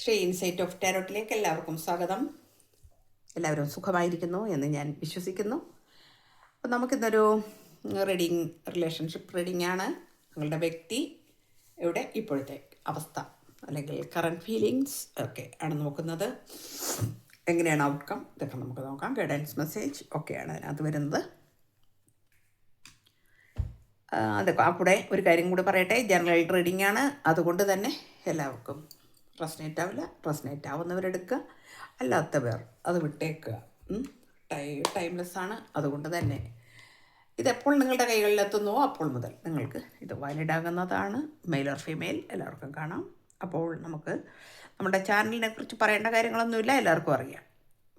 Shri insight of ടാരോട്ടിലേക്ക് എല്ലാവർക്കും സ്വാഗതം. എല്ലാവരും സുഖമായിരിക്കുന്നു എന്ന് ഞാൻ വിശ്വസിക്കുന്നു. അപ്പം നമുക്കിന്നൊരു റിലേഷൻഷിപ്പ് റീഡിംഗ് ആണ്. നിങ്ങളുടെ വ്യക്തി ഇവിടെ ഇപ്പോഴത്തെ അവസ്ഥ അല്ലെങ്കിൽ കറണ്ട് ഫീലിങ്സ് ഒക്കെ ആണ് നോക്കുന്നത്. എങ്ങനെയാണ് ഔട്ട്കം ഇതൊക്കെ നമുക്ക് നോക്കാം. ഗൈഡൻസ് മെസ്സേജ് ഒക്കെയാണ് അതിനകത്ത് വരുന്നത്. അതൊക്കെ കൂടെ ഒരു കാര്യം കൂടി പറയട്ടെ, ജനറൽ റീഡിംഗ് ആണ്. അതുകൊണ്ട് തന്നെ എല്ലാവർക്കും റെസനേറ്റ് ആവുന്നവരെടുക്കുക, അല്ലാത്തവർ അത് വിട്ടേക്കുക. ടൈംലെസ് ആണ്. അതുകൊണ്ട് തന്നെ ഇതെപ്പോൾ നിങ്ങളുടെ കൈകളിലെത്തുന്നുവോ അപ്പോൾ മുതൽ നിങ്ങൾക്ക് ഇത് വാലിഡ് ആകുന്നതാണ്. മെയിൽ ഓർ ഫീമെയിൽ എല്ലാവർക്കും കാണാം. അപ്പോൾ നമുക്ക് നമ്മുടെ ചാനലിനെ കുറിച്ച് പറയേണ്ട കാര്യങ്ങളൊന്നുമില്ല, എല്ലാവർക്കും അറിയാം.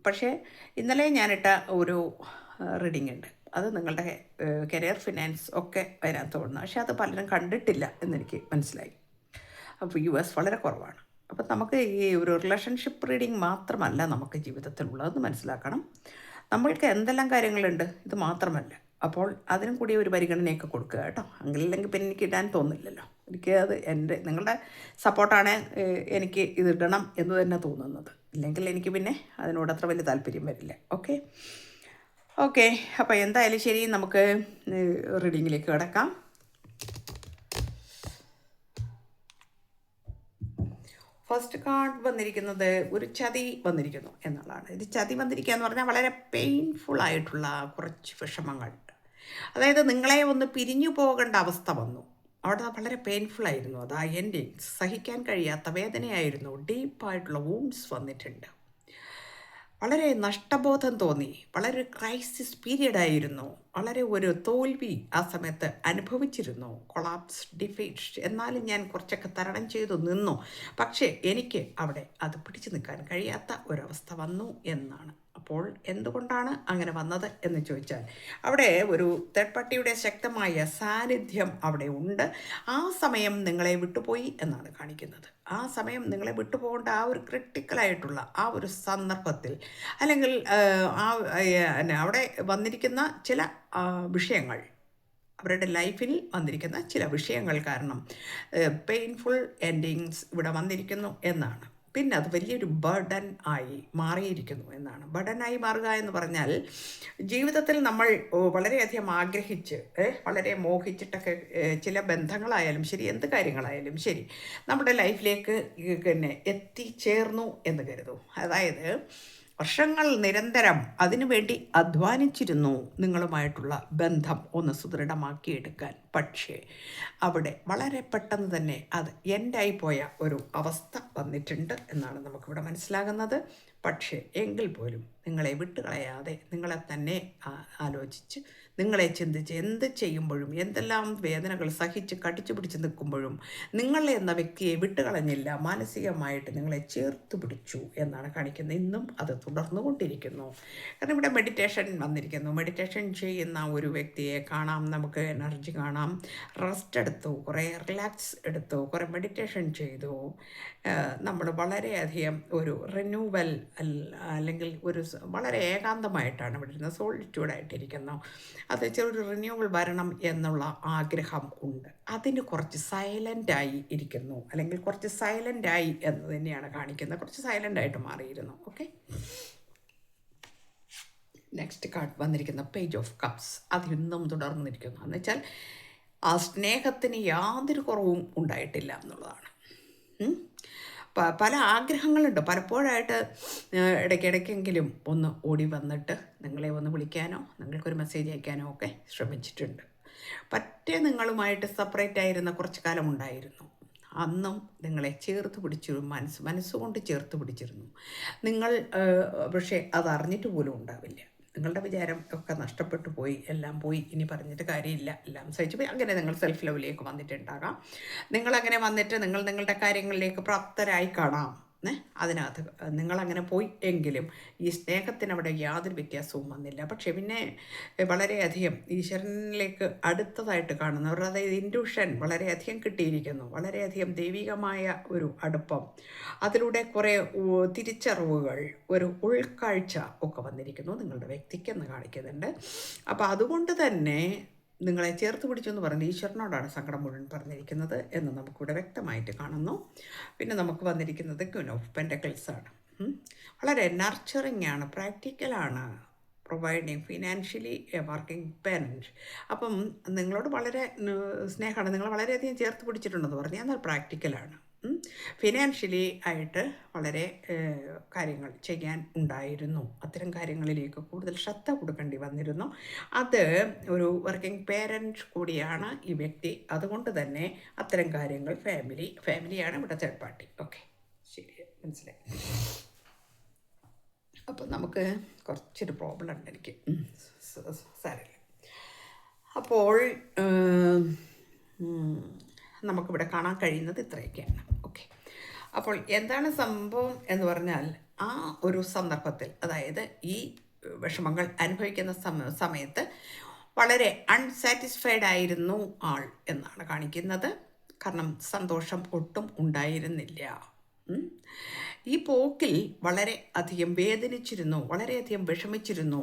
പക്ഷേ ഇന്നലെ ഞാനിട്ട ഒരു റീഡിംഗ് ഉണ്ട്, അത് നിങ്ങളുടെ കരിയർ ഫിനാൻസ് ഒക്കെ അതിനകത്ത് വന്നു. പക്ഷേ അത് പലരും കണ്ടിട്ടില്ല എന്നെനിക്ക് മനസ്സിലായി. അപ്പോൾ വ്യൂവേഴ്സ് വളരെ കുറവാണ്. അപ്പം നമുക്ക് ഈ ഒരു റിലേഷൻഷിപ്പ് റീഡിങ് മാത്രമല്ല നമുക്ക് ജീവിതത്തിലുള്ളതെന്ന് മനസ്സിലാക്കണം. നമ്മൾക്ക് എന്തെല്ലാം കാര്യങ്ങളുണ്ട്, ഇത് മാത്രമല്ല. അപ്പോൾ അതിനും കൂടി ഒരു പരിഗണനയൊക്കെ കൊടുക്കുക കേട്ടോ. അങ്ങില്ലെങ്കിൽ പിന്നെ എനിക്ക് ഇടാൻ തോന്നില്ലല്ലോ. എനിക്ക് അത് നിങ്ങളുടെ സപ്പോർട്ടാണ് എനിക്ക് ഇതിടണം എന്ന് തന്നെ തോന്നുന്നത്. ഇല്ലെങ്കിൽ എനിക്ക് പിന്നെ അതിനോട് അത്ര വലിയ താല്പര്യം വരില്ല. ഓക്കെ അപ്പോൾ എന്തായാലും ശരി, നമുക്ക് റീഡിങ്ങിലേക്ക് കിടക്കാം. ഫസ്റ്റ് കാർഡ് വന്നിരിക്കുന്നത് ഒരു ചതി വന്നിരിക്കുന്നു എന്നുള്ളതാണ്. ഇത് ചതി വന്നിരിക്കുക എന്ന് പറഞ്ഞാൽ വളരെ പെയിൻഫുൾ ആയിട്ടുള്ള കുറച്ച് വിഷമങ്ങൾ. അതായത് നിങ്ങളെ ഒന്ന് പിരിഞ്ഞു പോകേണ്ട അവസ്ഥ വന്നു. അവിടെ വളരെ പെയിൻഫുൾ ആയിരുന്നു. അത് ആ എൻഡിങ് സഹിക്കാൻ കഴിയാത്ത വേദനയായിരുന്നു. ഡീപ്പായിട്ടുള്ള വൂണ്ട്സ് വന്നിട്ടുണ്ട്. വളരെ നഷ്ടബോധം തോന്നി. വളരെ ക്രൈസിസ് പീരിയഡ് ആയിരുന്നു. വളരെ ഒരു തോൽവി ആ സമയത്ത് അനുഭവിച്ചിരുന്നു. Collapse, defeat. എന്നാലും ഞാൻ കുറച്ചൊക്കെ തരണം ചെയ്തു നിന്നു. പക്ഷേ എനിക്ക് അവിടെ അത് പിടിച്ചു നിൽക്കാൻ കഴിയാത്ത ഒരവസ്ഥ വന്നു എന്നാണ്. അപ്പോൾ എന്തുകൊണ്ടാണ് അങ്ങനെ വന്നത് എന്ന് ചോദിച്ചാൽ, അവിടെ ഒരു തേർഡ് പാർട്ടിയുടെ ശക്തമായ സാന്നിധ്യം അവിടെ ഉണ്ട്. ആ സമയം നിങ്ങളെ വിട്ടുപോയി എന്നാണ് കാണിക്കുന്നത്. ആ സമയം നിങ്ങളെ വിട്ടുപോകേണ്ട ആ ഒരു ക്രിട്ടിക്കലായിട്ടുള്ള ആ ഒരു സന്ദർഭത്തിൽ, അല്ലെങ്കിൽ അവിടെ വന്നിരിക്കുന്ന ചില വിഷയങ്ങൾ, അവരുടെ ലൈഫിൽ വന്നിരിക്കുന്ന ചില വിഷയങ്ങൾ കാരണം പെയിൻഫുൾ എൻഡിങ്സ് ഇവിടെ വന്നിരിക്കുന്നു എന്നാണ്. പിന്നെ അത് വലിയൊരു ബർഡൻ ആയി മാറിയിരിക്കുന്നു എന്നാണ്. ബർഡനായി മാറുക എന്ന് പറഞ്ഞാൽ, ജീവിതത്തിൽ നമ്മൾ വളരെയധികം ആഗ്രഹിച്ച് വളരെ മോഹിച്ചിട്ടൊക്കെ ചില ബന്ധങ്ങളായാലും ശരി, എന്ത് കാര്യങ്ങളായാലും ശരി, നമ്മുടെ ലൈഫിലേക്ക് പിന്നെ എത്തിച്ചേർന്നു എന്ന് കരുതൂ. അതായത് വർഷങ്ങൾ നിരന്തരം അതിനുവേണ്ടി അധ്വാനിച്ചിരുന്നു നിങ്ങളുമായിട്ടുള്ള ബന്ധം ഒന്ന് സുദൃഢമാക്കിയെടുക്കാൻ. പക്ഷേ അവിടെ വളരെ പെട്ടെന്ന് തന്നെ അത് എൻഡായിപ്പോയ ഒരു അവസ്ഥ വന്നിട്ടുണ്ട് എന്നാണ് നമുക്കിവിടെ മനസ്സിലാകുന്നത്. പക്ഷേ എങ്കിൽ പോലും നിങ്ങളെ വിട്ടുകളയാതെ നിങ്ങളെ തന്നെ ആലോചിച്ച്, നിങ്ങളെ ചിന്തിച്ച്, എന്ത് ചെയ്യുമ്പോഴും, എന്തെല്ലാം വേദനകൾ സഹിച്ച് കടിച്ചു പിടിച്ച് നിൽക്കുമ്പോഴും നിങ്ങൾ എന്ന വ്യക്തിയെ വിട്ടുകളഞ്ഞില്ല. മാനസികമായിട്ട് നിങ്ങളെ ചേർത്ത് പിടിച്ചു എന്നാണ് കാണിക്കുന്നത്. ഇന്നും അത് തുടർന്നുകൊണ്ടിരിക്കുന്നു. കാരണം ഇവിടെ മെഡിറ്റേഷൻ വന്നിരിക്കുന്നു. മെഡിറ്റേഷൻ ചെയ്യുന്ന ഒരു വ്യക്തിയെ കാണാം, നമുക്ക് എനർജി കാണാം. റെസ്റ്റ് എടുത്തു, കുറേ റിലാക്സ് എടുത്തു, കുറേ മെഡിറ്റേഷൻ ചെയ്തു. നമ്മൾ വളരെയധികം ഒരു റിന്യൂവൽ അല്ലെങ്കിൽ ഒരു വളരെ ഏകാന്തമായിട്ടാണ് ഇവിടെ ഇരുന്നത്, സോളിറ്റ്യൂഡായിട്ടിരിക്കുന്നു. അത് ചെറിയൊരു റിന്യൂവൽ വരണം എന്നുള്ള ആഗ്രഹം ഉണ്ട്. അതിന് കുറച്ച് സൈലൻ്റായി ഇരിക്കുന്നു, അല്ലെങ്കിൽ കുറച്ച് സൈലൻ്റായി എന്ന് തന്നെയാണ് കാണിക്കുന്നത്. കുറച്ച് സൈലൻ്റായിട്ട് മാറിയിരുന്നു. നെക്സ്റ്റ് കാർഡ് വന്നിരിക്കുന്ന പേജ് ഓഫ് കപ്സ്. അത് ഇന്നും തുടർന്നിരിക്കുന്നു. എന്ന് വെച്ചാൽ ആ സ്നേഹത്തിന് യാതൊരു കുറവും ഉണ്ടായിട്ടില്ല എന്നുള്ളതാണ്. പല ആഗ്രഹങ്ങളുണ്ട്. പലപ്പോഴായിട്ട് ഇടയ്ക്കിടയ്ക്കെങ്കിലും ഒന്ന് ഓടി വന്നിട്ട് നിങ്ങളെ ഒന്ന് വിളിക്കാനോ നിങ്ങൾക്കൊരു മെസ്സേജ് അയക്കാനോ ഒക്കെ ശ്രമിച്ചിട്ടുണ്ട്. നിങ്ങളുമായിട്ട് സെപ്പറേറ്റ് ആയിരുന്ന കുറച്ച് കാലം ഉണ്ടായിരുന്നു. അന്നും നിങ്ങളെ ചേർത്ത് പിടിച്ചു, മനസ്സുകൊണ്ട് ചേർത്ത് പിടിച്ചിരുന്നു നിങ്ങൾ. പക്ഷേ അത് അറിഞ്ഞിട്ട് പോലും ഉണ്ടാവില്ല. നിങ്ങളുടെ വിചാരം ഒക്കെ നഷ്ടപ്പെട്ടു പോയി, എല്ലാം പോയി, ഇനി പറഞ്ഞിട്ട് കാര്യമില്ല, എല്ലാം സഹിച്ചു പോയി. അങ്ങനെ നിങ്ങൾ സെൽഫ് ലെവലിലേക്ക് വന്നിട്ടുണ്ടാകാം. നിങ്ങളങ്ങനെ വന്നിട്ട് നിങ്ങളുടെ കാര്യങ്ങളിലേക്ക് പ്രാപ്തരായി കാണാം. അതിനകത്ത് നിങ്ങളങ്ങനെ പോയി എങ്കിലും ഈ സ്നേഹത്തിനവിടെ യാതൊരു വ്യത്യാസവും വന്നില്ല. പക്ഷേ പിന്നെ വളരെയധികം ഈശ്വരനിലേക്ക് അടുത്തതായിട്ട് കാണുന്നവർ, അതായത് ഇൻഡ്യൂഷൻ വളരെയധികം കിട്ടിയിരിക്കുന്നു. വളരെയധികം ദൈവികമായ ഒരു അടുപ്പം, അതിലൂടെ കുറേ തിരിച്ചറിവുകൾ, ഒരു ഉൾക്കാഴ്ച ഒക്കെ വന്നിരിക്കുന്നു നിങ്ങളുടെ വ്യക്തിക്കെന്ന് കാണിക്കുന്നുണ്ട്. അപ്പോൾ അതുകൊണ്ട് തന്നെ നിങ്ങളെ ചേർത്ത് പിടിച്ചു എന്ന് പറഞ്ഞ് ഈശ്വരനോടാണ് സങ്കടം മുഴുവൻ പറഞ്ഞിരിക്കുന്നത് എന്ന് നമുക്കിവിടെ വ്യക്തമായിട്ട് കാണുന്നു. പിന്നെ നമുക്ക് വന്നിരിക്കുന്നത് ക്വീൻ ഓഫ് പെൻറ്റക്കിൾസ് ആണ്. വളരെ നർച്ചറിങ് ആണ്, പ്രാക്ടിക്കലാണ്, providing financially a working parent. അപ്പം നിങ്ങളോട് വളരെ സ്നേഹമാണ്, നിങ്ങൾ വളരെയധികം ചേർത്ത് പിടിച്ചിട്ടുണ്ടെന്ന് പറഞ്ഞാൽ എന്നാൽ പ്രാക്ടിക്കലാണ്. ഫിനാൻഷ്യലി ആയിട്ട് വളരെ കാര്യങ്ങൾ ചെയ്യാൻ ഉണ്ടായിരുന്നു. അത്തരം കാര്യങ്ങളിലേക്ക് കൂടുതൽ ശ്രദ്ധ കൊടുക്കേണ്ടി വന്നിരുന്നു. അത് ഒരു വർക്കിംഗ് പേരൻറ്റ് കൂടിയാണ് ഈ വ്യക്തി. അതുകൊണ്ട് തന്നെ അത്തരം കാര്യങ്ങൾ ഫാമിലിയാണ് ഇവിടെ തേർഡ് പാർട്ടി. ഓക്കെ, ശരി, മനസ്സിലായി. അപ്പം നമുക്ക് കുറച്ചൊരു പ്രോബ്ലം ഉണ്ട് എനിക്ക്, സാരമില്ല. അപ്പോൾ നമുക്കിവിടെ കാണാൻ കഴിയുന്നത് ഇത്രയൊക്കെയാണ്. ഓക്കെ, അപ്പോൾ എന്താണ് സംഭവം എന്ന് പറഞ്ഞാൽ ആ ഒരു സന്ദർഭത്തിൽ, അതായത് ഈ വിഷമങ്ങൾ അനുഭവിക്കുന്ന സമയത്ത് വളരെ അൺസാറ്റിസ്ഫൈഡ് ആയിരുന്നു ആൾ എന്നാണ് കാണിക്കുന്നത്. കാരണം സന്തോഷം ഒട്ടും ഉണ്ടായിരുന്നില്ല. ഈ പോക്കിൽ വളരെ അധികം വേദനിച്ചിരുന്നു, വളരെയധികം വിഷമിച്ചിരുന്നു.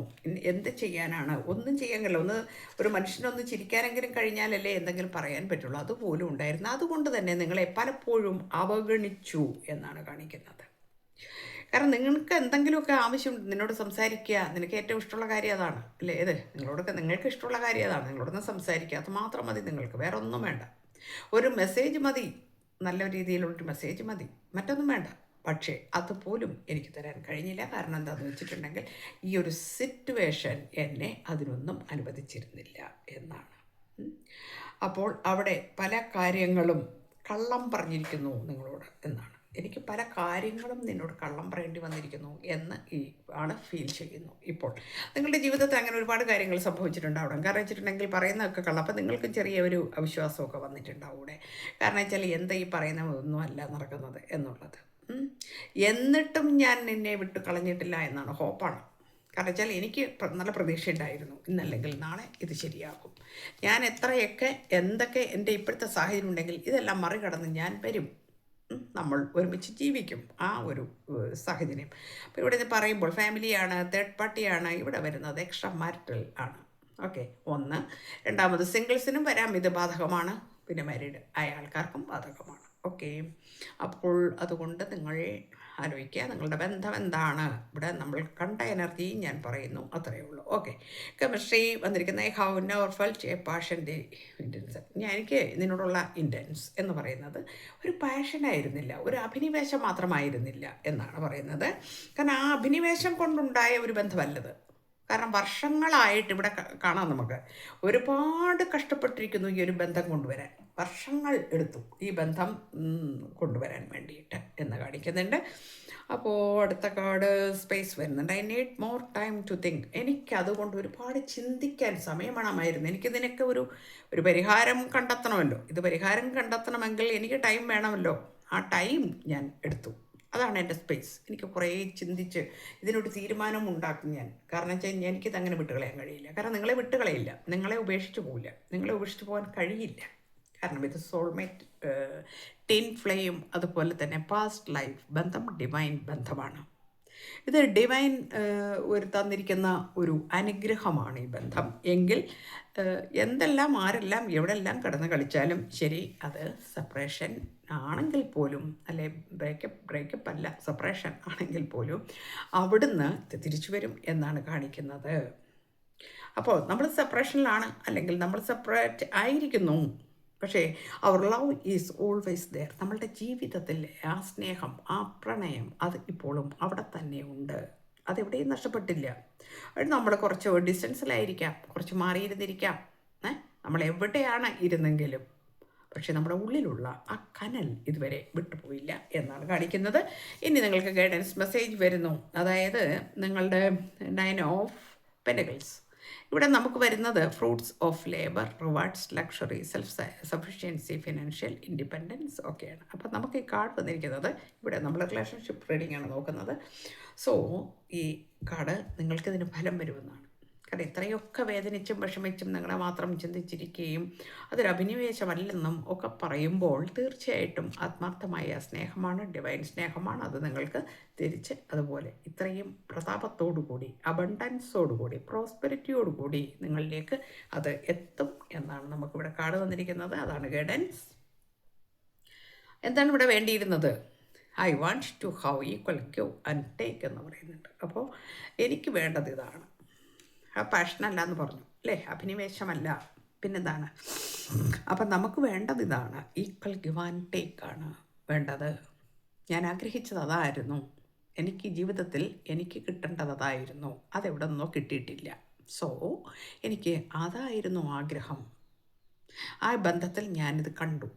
എന്ത് ചെയ്യാനാണ്, ഒന്നും ചെയ്യാൻ കഴിയില്ല. ഒരു മനുഷ്യനൊന്ന് ചിരിക്കാനെങ്കിലും കഴിഞ്ഞാലല്ലേ എന്തെങ്കിലും പറയാൻ പറ്റുള്ളൂ. അതുപോലും ഉണ്ടായിരുന്നു. അതുകൊണ്ട് തന്നെ നിങ്ങളെ പലപ്പോഴും അവഗണിച്ചു എന്നാണ് കാണിക്കുന്നത്. കാരണം നിങ്ങൾക്ക് എന്തെങ്കിലുമൊക്കെ ആവശ്യമുണ്ട്, നിന്നോട് സംസാരിക്കുക, നിനക്ക് ഏറ്റവും ഇഷ്ടമുള്ള കാര്യം അതാണ് അല്ലേ? നിങ്ങൾക്ക് ഇഷ്ടമുള്ള കാര്യം അതാണ്, നിങ്ങളോടൊന്ന് സംസാരിക്കുക, അത് മാത്രം മതി നിങ്ങൾക്ക്, വേറെ ഒന്നും വേണ്ട. ഒരു മെസ്സേജ് മതി, നല്ല രീതിയിലുള്ളൊരു മെസ്സേജ് മതി, മറ്റൊന്നും വേണ്ട. പക്ഷേ അതുപോലും എനിക്ക് തരാൻ കഴിഞ്ഞില്ല. കാരണം എന്താണെന്ന് വെച്ചിട്ടുണ്ടെങ്കിൽ ഈ ഒരു സിറ്റുവേഷൻ എന്നെ അതിനൊന്നും അനുവദിച്ചിരുന്നില്ല എന്നാണ്. അപ്പോൾ അവിടെ പല കാര്യങ്ങളും കള്ളം പറഞ്ഞിരിക്കുന്നു നിങ്ങളോട് എന്നാണ്. എനിക്ക് പല കാര്യങ്ങളും നിന്നോട് കള്ളം പറയേണ്ടി വന്നിരിക്കുന്നു എന്ന് ആണ് ഫീൽ ചെയ്യുന്നു. ഇപ്പോൾ നിങ്ങളുടെ ജീവിതത്തിൽ അങ്ങനെ ഒരുപാട് കാര്യങ്ങൾ സംഭവിച്ചിട്ടുണ്ടാവണം. കാരണം വെച്ചിട്ടുണ്ടെങ്കിൽ പറയുന്നതൊക്കെ കള്ളം. അപ്പം നിങ്ങൾക്ക് ചെറിയൊരു അവിശ്വാസമൊക്കെ വന്നിട്ടുണ്ടാവും ഇവിടെ. കാരണം വെച്ചാൽ എന്താ ഈ പറയുന്നതൊന്നും അല്ല നടക്കുന്നത് എന്നുള്ളത്. എന്നിട്ടും ഞാൻ നിന്നെ വിട്ട് കളഞ്ഞിട്ടില്ല എന്നാണ്, ഹോപ്പാണ്. കാരണം വെച്ചാൽ എനിക്ക് നല്ല പ്രതീക്ഷ ഉണ്ടായിരുന്നു, ഇന്നല്ലെങ്കിൽ നാളെ ഇത് ശരിയാകും. ഞാൻ എന്തൊക്കെ എൻ്റെ ഇപ്പോഴത്തെ സാഹചര്യം ഉണ്ടെങ്കിൽ ഇതെല്ലാം മറികടന്ന് ഞാൻ വരും, നമ്മൾ ഒരുമിച്ച് ജീവിക്കും. ആ ഒരു സാഹചര്യം. അപ്പോൾ ഇവിടെ പറയുമ്പോൾ ഫാമിലിയാണ്, തേർഡ് പാർട്ടിയാണ് ഇവിടെ വരുന്നത്, എക്സ്ട്രാ മാരിറ്റൽ ആണ്. ഓക്കെ, ഒന്ന്. രണ്ടാമത് സിംഗിൾസിനും വരാം, ഇത് ബാധകമാണ്. പിന്നെ മാരീഡ് ആയ ആൾക്കാർക്കും ബാധകമാണ്. ഓക്കെ, അപ്പോൾ അതുകൊണ്ട് നിങ്ങൾ ആലോചിക്കുക നിങ്ങളുടെ ബന്ധം എന്താണ്. ഇവിടെ നമ്മൾ കണ്ട എനർജി ഞാൻ പറയുന്നു, അത്രയേ ഉള്ളൂ. ഓക്കെ, കെമിസ്ട്രി വന്നിരിക്കുന്ന how never felt A passion the intense. എനിക്ക് നിന്നോടുള്ള ഇൻറ്റൻസ് എന്ന് പറയുന്നത് ഒരു പാഷനായിരുന്നില്ല, ഒരു അഭിനിവേശം മാത്രമായിരുന്നില്ല എന്നാണ് പറയുന്നത്. കാരണം ആ അഭിനിവേശം കൊണ്ടുണ്ടായ ഒരു ബന്ധമല്ലത്. കാരണം വർഷങ്ങളായിട്ട് ഇവിടെ കാണാം, നമുക്ക് ഒരുപാട് കഷ്ടപ്പെട്ടിരിക്കുന്നു ഈ ഒരു ബന്ധം കൊണ്ടുവരാൻ. വർഷങ്ങൾ എടുത്തു ഈ ബന്ധം കൊണ്ടുവരാൻ വേണ്ടിയിട്ട് എന്ന് കാണിക്കുന്നുണ്ട്. അപ്പോൾ അടുത്ത കാർഡ് സ്പേസ് വരുന്നുണ്ട്. I need more time to think. എനിക്കതുകൊണ്ട് ഒരുപാട് ചിന്തിക്കാൻ സമയം വേണമായിരുന്നു. എനിക്കിതിനൊക്കെ ഒരു പരിഹാരം കണ്ടെത്തണമല്ലോ. ഇത് പരിഹാരം കണ്ടെത്തണമെങ്കിൽ എനിക്ക് ടൈം വേണമല്ലോ. ആ ടൈം ഞാൻ എടുത്തു. അതാണ് എൻ്റെ സ്പേസ്. എനിക്ക് കുറേ ചിന്തിച്ച് ഇതിനൊരു തീരുമാനം ഉണ്ടാക്കും ഞാൻ. കാരണം വെച്ചാൽ എനിക്കിത് അങ്ങനെ വിട്ടുകളയാൻ കഴിയില്ല. കാരണം നിങ്ങളെ വിട്ടുകളയില്ല, നിങ്ങളെ ഉപേക്ഷിച്ച് പോവില്ല, നിങ്ങളെ ഉപേക്ഷിച്ച് പോകാൻ കഴിയില്ല. കാരണം ഇത് സോൾമേറ്റ്, ടിൻ ഫ്ലെയിം, അതുപോലെ തന്നെ പാസ്റ്റ് ലൈഫ് ബന്ധം ഡിവൈൻ ബന്ധമാണ്. ഇത് ഡിവൈൻ തന്നിരിക്കുന്ന ഒരു അനുഗ്രഹമാണ് ഈ ബന്ധം. എങ്കിൽ എന്തെല്ലാം ആരെല്ലാം എവിടെല്ലാം കിടന്ന് കളിച്ചാലും ശരി, അത് സെപ്പറേഷൻ ആണെങ്കിൽ പോലും, അല്ലെ ബ്രേക്കപ്പ് അല്ല, സെപ്പറേഷൻ ആണെങ്കിൽ പോലും അവിടുന്ന് തിരിച്ചു വരും എന്നാണ് കാണിക്കുന്നത്. അപ്പോൾ നമ്മൾ സെപ്പറേഷനിലാണ്, അല്ലെങ്കിൽ നമ്മൾ സെപ്പറേറ്റ് ആയിരിക്കുന്നു, പക്ഷേ അവർ ലവ് ഈസ് ഓൾവേസ് ദെയർ. നമ്മളുടെ ജീവിതത്തിൽ ആ സ്നേഹം, ആ പ്രണയം, അത് ഇപ്പോഴും അവിടെ തന്നെ ഉണ്ട്. അതെവിടെയും നഷ്ടപ്പെട്ടില്ല. നമ്മൾ കുറച്ച് ഡിസ്റ്റൻസിലായിരിക്കാം, കുറച്ച് മാറിയിരുന്നിരിക്കാം, നമ്മൾ എവിടെയാണ് ഇരുന്നെങ്കിലും, പക്ഷെ നമ്മുടെ ഉള്ളിലുള്ള ആ കനൽ ഇതുവരെ വിട്ടുപോയില്ല എന്നാണ് കാണിക്കുന്നത്. ഇനി നിങ്ങൾക്ക് ഗൈഡൻസ് മെസ്സേജ് വരുന്നു. അതായത് നിങ്ങളുടെ 9 ഓഫ് പെൻറ്റക്കിൾസ്. ഇവിടെ നമുക്ക് വരുന്നത് fruits of labour, rewards, luxury, self sufficiency, financial independence ഒക്കെയാണ്. അപ്പം നമുക്ക് ഈ കാർഡ് വന്നിരിക്കുന്നത്, ഇവിടെ നമ്മൾ റിലേഷൻഷിപ്പ് റീഡിംഗ് ആണ് നോക്കുന്നത്. സോ ഈ കാർഡ് നിങ്ങൾക്കിതിന് ഫലം വരുമെന്നാണ്. കാരണം ഇത്രയൊക്കെ വേദനിച്ചും വിഷമിച്ചും നിങ്ങളെ മാത്രം ചിന്തിച്ചിരിക്കുകയും അതൊരു അഭിനിവേശമല്ലെന്നും ഒക്കെ പറയുമ്പോൾ തീർച്ചയായിട്ടും ആത്മാർത്ഥമായ സ്നേഹമാണ്, ഡിവൈൻ സ്നേഹമാണ്. അത് നിങ്ങൾക്ക് തിരിച്ച് അതുപോലെ ഇത്രയും പ്രതാപത്തോടുകൂടി, അബണ്ടൻസോടുകൂടി, പ്രോസ്പെരിറ്റിയോടുകൂടി നിങ്ങളിലേക്ക് അത് എത്തും എന്നാണ് നമുക്കിവിടെ കാർഡ് തന്നിരിക്കുന്നത്. അതാണ് ഗൈഡൻസ്. എന്താണ് ഇവിടെ വേണ്ടിയിരുന്നത്? I want to have equal give and take എന്ന് പറയുന്നുണ്ട്. അപ്പോൾ എനിക്ക് വേണ്ടത് ഇതാണ്. ആ പാഷനല്ല എന്ന് പറഞ്ഞു അല്ലേ, അഭിനിവേശമല്ല, പിന്നെന്താണ്? അപ്പം നമുക്ക് വേണ്ടത് ഇതാണ്, ഈക്വൽ ഗിവ് ആൻഡ് ടേക്ക് ആണ് വേണ്ടത്. ഞാൻ ആഗ്രഹിച്ചത് അതായിരുന്നു. എനിക്ക് ജീവിതത്തിൽ എനിക്ക് കിട്ടേണ്ടത് അതായിരുന്നു. അതെവിടെ നിന്നോ കിട്ടിയിട്ടില്ല. സോ എനിക്ക് അതായിരുന്നു ആഗ്രഹം. ആ ബന്ധത്തിൽ ഞാനിത് കണ്ടു.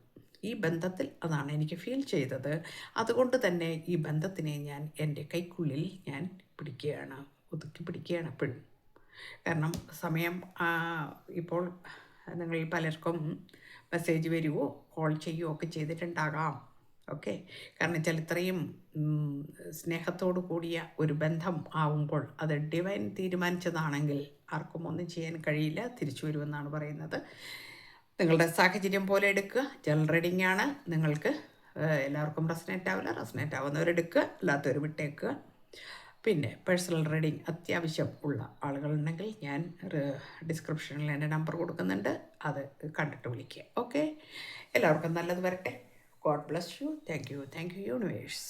ഈ ബന്ധത്തിൽ അതാണ് എനിക്ക് ഫീൽ ചെയ്തത്. അതുകൊണ്ട് തന്നെ ഈ ബന്ധത്തിനെ ഞാൻ എൻ്റെ കൈക്കുള്ളിൽ ഞാൻ പിടിക്കുകയാണ്, ഒതുക്കി പിടിക്കുകയാണ് എപ്പോഴും. കാരണം സമയം ഇപ്പോൾ നിങ്ങളിൽ പലർക്കും മെസ്സേജ് വരുവോ കോൾ ചെയ്യുകയോ ഒക്കെ ചെയ്തിട്ടുണ്ടാകാം. ഓക്കെ, കാരണം വെച്ചാൽ ഇത്രയും സ്നേഹത്തോടു കൂടിയ ഒരു ബന്ധം ആവുമ്പോൾ അത് ഡിവൈൻ തീരുമാനിച്ചതാണെങ്കിൽ ആർക്കും ഒന്നും ചെയ്യാൻ കഴിയില്ല, തിരിച്ചു വരുമെന്നാണ് പറയുന്നത്. നിങ്ങളുടെ സാഹചര്യം പോലെ എടുക്കുക. ജനറൽ റീഡിംഗ് ആണ്. നിങ്ങൾക്ക് എല്ലാവർക്കും റെസനേറ്റ് ആവില്ല, റെസനേറ്റ് ആവുന്നവരെടുക്കുക, അല്ലാത്തവർ വിട്ടേക്കുക. പിന്നെ പേഴ്സണൽ റീഡിംഗ് അത്യാവശ്യം ഉള്ള ആളുകളുണ്ടെങ്കിൽ ഞാൻ ഡിസ്ക്രിപ്ഷനിൽ എൻ്റെ നമ്പർ കൊടുക്കുന്നുണ്ട്, അത് കണ്ടിട്ട് വിളിക്കുക. ഓക്കെ, എല്ലാവർക്കും നല്ലത് വരട്ടെ. God bless you. Thank you universe.